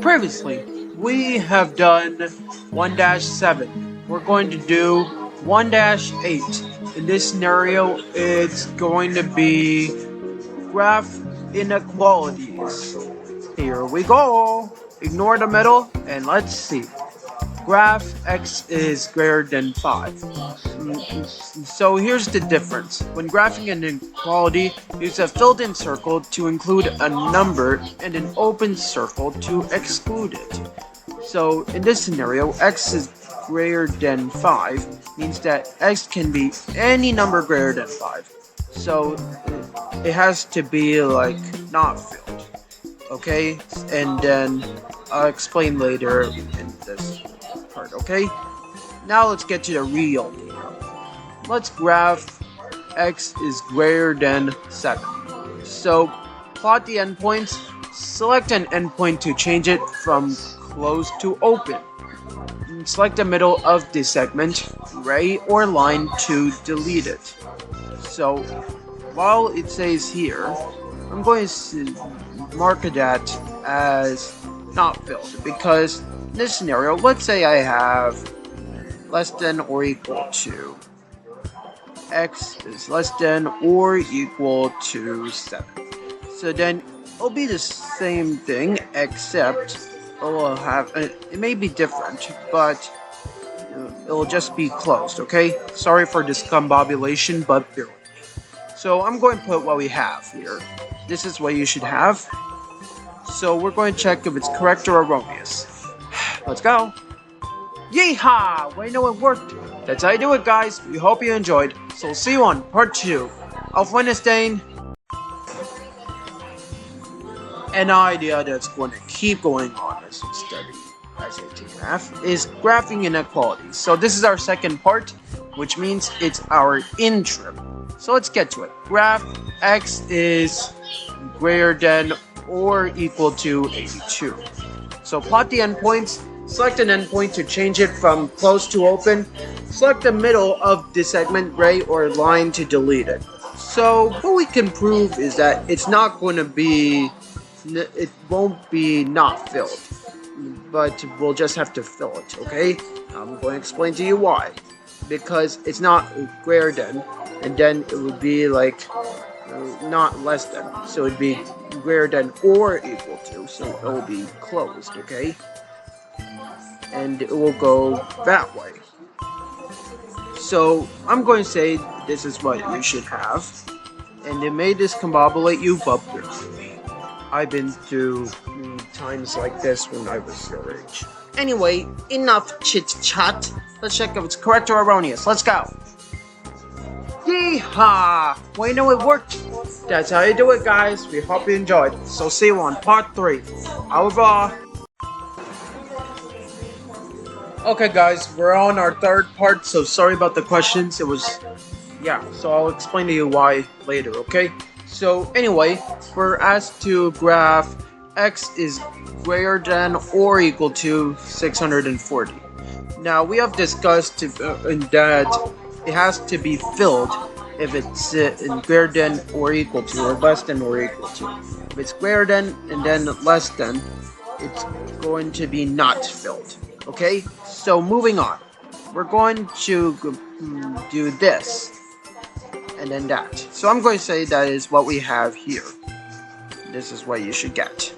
Previously, we have done 1-7. We're going to do 1-8. In this scenario, it's going to be graph inequalities. Here we go. Ignore the middle and let's see. Graph x is greater than 5. So here's the difference. When graphing an inequality, use a filled-in circle to include a number and an open circle to exclude it. So in this scenario, x is greater than 5 means that x can be any number greater than 5. So it has to be like not filled. Okay? And then I'll explain later in this part, okay? Now let's get to the real deal. Let's graph x is greater than 7. So plot the endpoints, select an endpoint to change it from closed to open. Select the middle of the segment, ray or line to delete it. So while it says here, I'm going to mark that as not filled because in this scenario, let's say I have less than or equal to x is less than or equal to 7. So then it'll be the same thing except it may be different, but it'll just be closed, okay? Sorry for this discombobulation, but bear with me. So I'm going to put what we have here. This is what you should have. So we're going to check if it's correct or erroneous. Let's go. Yeehaw! Well, I know it worked. That's how you do it, guys. We hope you enjoyed. So we'll see you on part 2 of Wednesday. An idea that's going to keep going on as we study SAT math is graphing inequalities. So this is our second part, which means it's our intro. So let's get to it. Graph x is greater than or equal to 82. So plot the endpoints. Select an endpoint to change it from closed to open. Select the middle of the segment, ray or line to delete it. So what we can prove is that it won't be not filled, but we'll just have to fill it, okay? I'm going to explain to you why. Because it's not greater than, and then it would be like not less than. So it'd be greater than or equal to, so it will be closed, okay? And it will go that way. So I'm going to say this is what you should have, and it may discombobulate you, but bear with me. I've been through times like this when I was your age. Anyway, enough chit chat. Let's check if it's correct or erroneous. Let's go. Yeehaw! Well, you know it worked. That's how you do it, guys. We hope you enjoyed. So see you on part 3. Au revoir. Okay guys, we're on our third part, so sorry about the questions. So I'll explain to you why later, okay? So anyway, we're asked to graph x is greater than or equal to 640. Now we have discussed that it has to be filled if it's greater than or equal to or less than or equal to. If it's greater than and then less than, it's going to be not filled. Okay, so moving on, we're going to do this and then that. So I'm going to say that is what we have here. This is what you should get.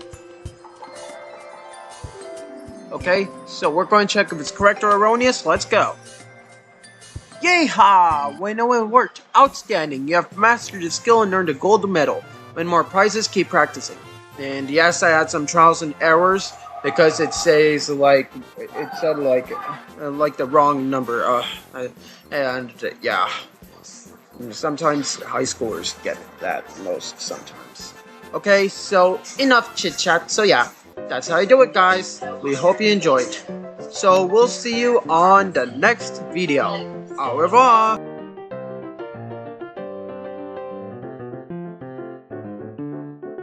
Okay, so we're going to check if it's correct or erroneous. Let's go. Yeehaw! We know it worked. Outstanding. You have mastered the skill and earned a gold medal. Win more prizes, keep practicing. And yes, I had some trials and errors. Because it says it said like the wrong number. Yeah, sometimes high schoolers get that sometimes. Okay, so enough chit chat. So yeah, that's how you do it, guys. We hope you enjoyed. So we'll see you on the next video. Au revoir.